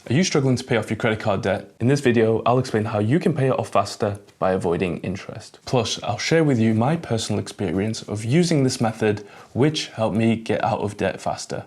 Are you struggling to pay off your credit card debt? In this video, I'll explain how you can pay it off faster by avoiding interest. Plus, I'll share with you my personal experience of using this method, which helped me get out of debt faster.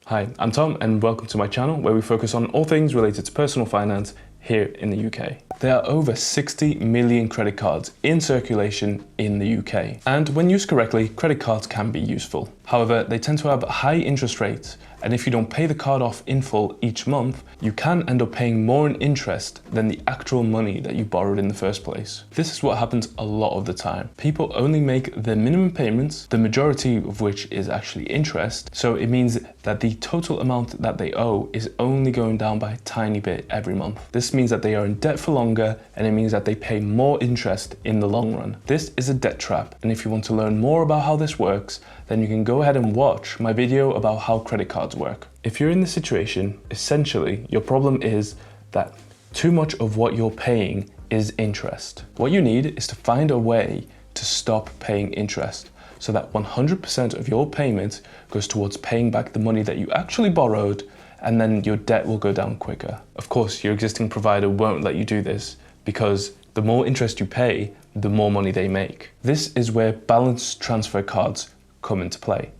Hi, I'm Tom and welcome to my channel where we focus on all things related to personal finance here in the UK. There are over 60 million credit cards in circulation in the UK. And when used correctly, credit cards can be useful. However, they tend to have high interest rates, and if you don't pay the card off in full each month, you can end up paying more in interest than the actual money that you borrowed in the first place. This is what happens a lot of the time. People only make their minimum payments, the majority of which is actually interest, so it means that the total amount that they owe is only going down by a tiny bit every month. This means that they are in debt for longer, and it means that they pay more interest in the long run. This is a debt trap, and if you want to learn more about how this works, then you can go ahead and watch my video about how credit cards work. If you're in this situation, essentially your problem is that too much of what you're paying is interest. What you need is to find a way to stop paying interest so that 100% of your payment goes towards paying back the money that you actually borrowed, and then your debt will go down quicker. Of course, your existing provider won't let you do this because the more interest you pay, the more money they make. This is where balance transfer cards come into play.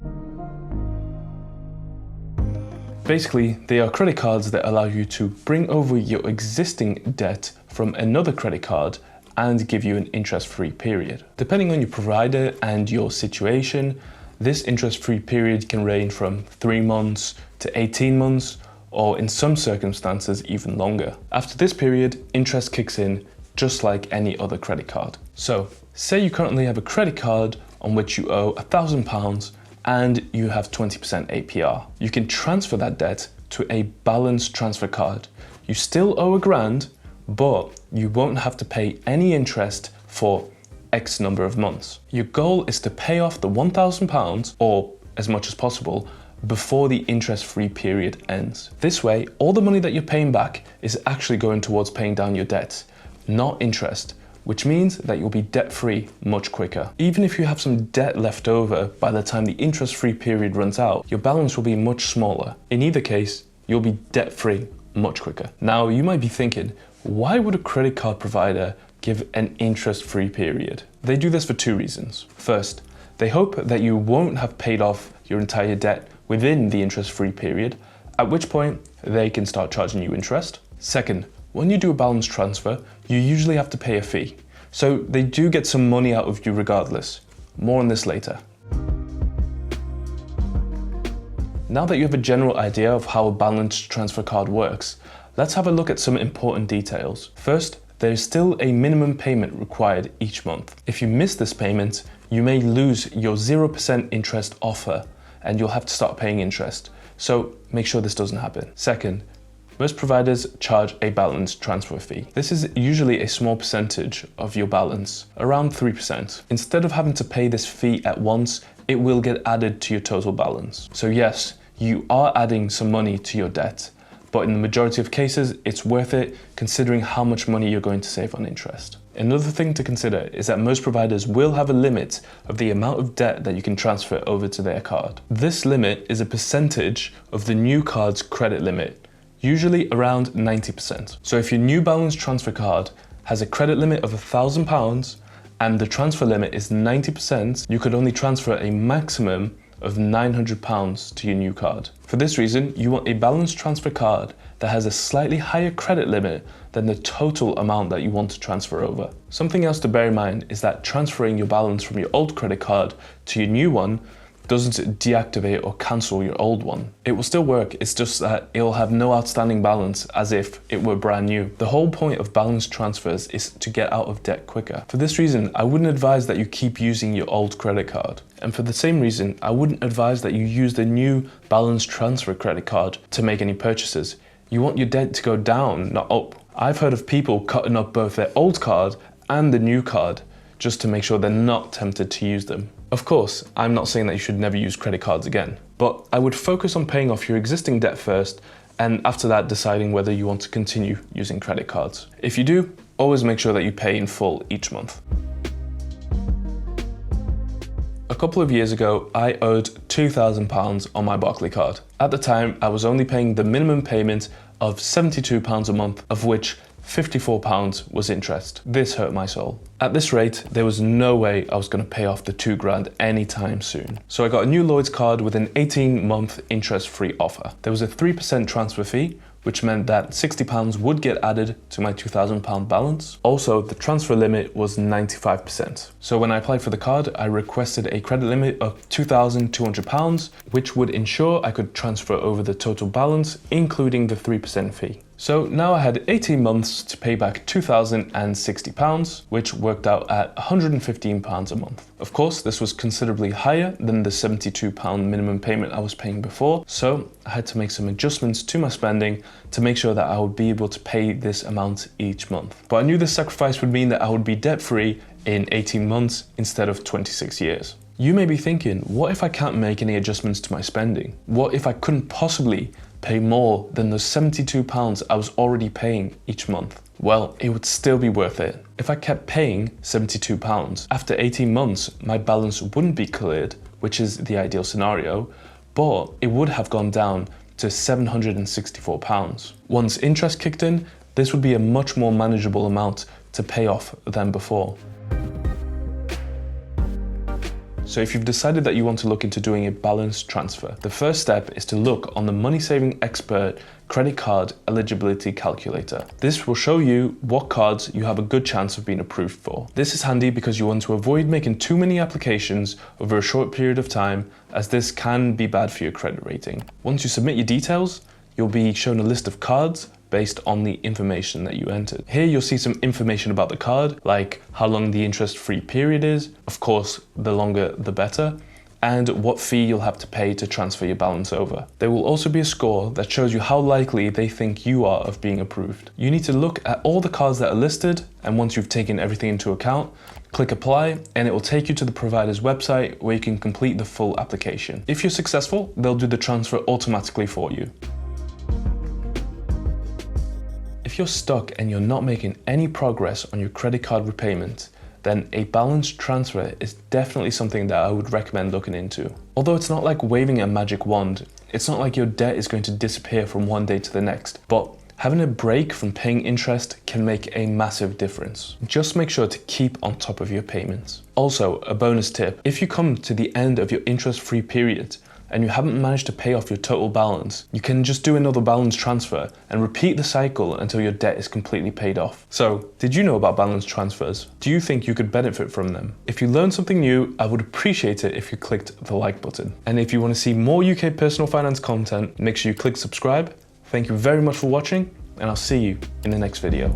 Basically, they are credit cards that allow you to bring over your existing debt from another credit card and give you an interest-free period. Depending on your provider and your situation, this interest-free period can range from 3 months to 18 months, or in some circumstances, even longer. After this period, interest kicks in just like any other credit card. So, say you currently have a credit card on which you owe £1,000 and you have 20% APR. You can transfer that debt to a balance transfer card. You still owe £1,000, but you won't have to pay any interest for X number of months. Your goal is to pay off the £1,000 or as much as possible before the interest-free period ends. This way, all the money that you're paying back is actually going towards paying down your debt, not interest, which means that you'll be debt-free much quicker. Even if you have some debt left over by the time the interest-free period runs out, your balance will be much smaller. In either case, you'll be debt-free much quicker. Now, you might be thinking, why would a credit card provider give an interest-free period? They do this for 2 reasons. First, they hope that you won't have paid off your entire debt within the interest-free period, at which point they can start charging you interest. Second, when you do a balance transfer, you usually have to pay a fee. So they do get some money out of you regardless. More on this later. Now that you have a general idea of how a balance transfer card works, let's have a look at some important details. First, there is still a minimum payment required each month. If you miss this payment, you may lose your 0% interest offer and you'll have to start paying interest. So make sure this doesn't happen. Second, most providers charge a balance transfer fee. This is usually a small percentage of your balance, around 3%. Instead of having to pay this fee at once, it will get added to your total balance. So yes, you are adding some money to your debt, but in the majority of cases, it's worth it considering how much money you're going to save on interest. Another thing to consider is that most providers will have a limit of the amount of debt that you can transfer over to their card. This limit is a percentage of the new card's credit limit, usually around 90%. So if your new balance transfer card has a credit limit of £1,000 and the transfer limit is 90%, you could only transfer a maximum of £900 to your new card. For this reason, you want a balance transfer card that has a slightly higher credit limit than the total amount that you want to transfer over. Something else to bear in mind is that transferring your balance from your old credit card to your new one doesn't deactivate or cancel your old one. It will still work, it's just that it will have no outstanding balance as if it were brand new. The whole point of balance transfers is to get out of debt quicker. For this reason, I wouldn't advise that you keep using your old credit card. And for the same reason, I wouldn't advise that you use the new balance transfer credit card to make any purchases. You want your debt to go down, not up. I've heard of people cutting up both their old card and the new card just to make sure they're not tempted to use them. Of course, I'm not saying that you should never use credit cards again, but I would focus on paying off your existing debt first, and after that deciding whether you want to continue using credit cards. If you do, always make sure that you pay in full each month. A couple of years ago, I owed £2,000 on my Barclays card. At the time, I was only paying the minimum payment of £72 a month, of which £54 was interest. This hurt my soul. At this rate, there was no way I was going to pay off the £2,000 anytime soon. So I got a new Lloyds card with an 18-month interest-free offer. There was a 3% transfer fee, which meant that £60 would get added to my £2,000 balance. Also, the transfer limit was 95%. So when I applied for the card, I requested a credit limit of £2,200, which would ensure I could transfer over the total balance, including the 3% fee. So now I had 18 months to pay back £2,060, which worked out at £115 a month. Of course, this was considerably higher than the £72 minimum payment I was paying before, so I had to make some adjustments to my spending to make sure that I would be able to pay this amount each month. But I knew this sacrifice would mean that I would be debt-free in 18 months instead of 26 years. You may be thinking, what if I can't make any adjustments to my spending? What if I couldn't possibly pay more than the £72 I was already paying each month? Well, it would still be worth it. If I kept paying £72, after 18 months, my balance wouldn't be cleared, which is the ideal scenario, but it would have gone down to £764. Once interest kicked in, this would be a much more manageable amount to pay off than before. So if you've decided that you want to look into doing a balance transfer, the first step is to look on the Money Saving Expert credit card eligibility calculator. This will show you what cards you have a good chance of being approved for. This is handy because you want to avoid making too many applications over a short period of time, as this can be bad for your credit rating. Once you submit your details, you'll be shown a list of cards based on the information that you entered. Here you'll see some information about the card, like how long the interest-free period is, of course the longer the better, and what fee you'll have to pay to transfer your balance over. There will also be a score that shows you how likely they think you are of being approved. You need to look at all the cards that are listed, and once you've taken everything into account, click apply, and it will take you to the provider's website where you can complete the full application. If you're successful, they'll do the transfer automatically for you. If you're stuck and you're not making any progress on your credit card repayment, then a balance transfer is definitely something that I would recommend looking into. Although it's not like waving a magic wand, it's not like your debt is going to disappear from one day to the next, but having a break from paying interest can make a massive difference. Just make sure to keep on top of your payments. Also, a bonus tip, if you come to the end of your interest-free period, and you haven't managed to pay off your total balance, you can just do another balance transfer and repeat the cycle until your debt is completely paid off. So, did you know about balance transfers? Do you think you could benefit from them? If you learned something new, I would appreciate it if you clicked the like button. And if you want to see more UK personal finance content, make sure you click subscribe. Thank you very much for watching, and I'll see you in the next video.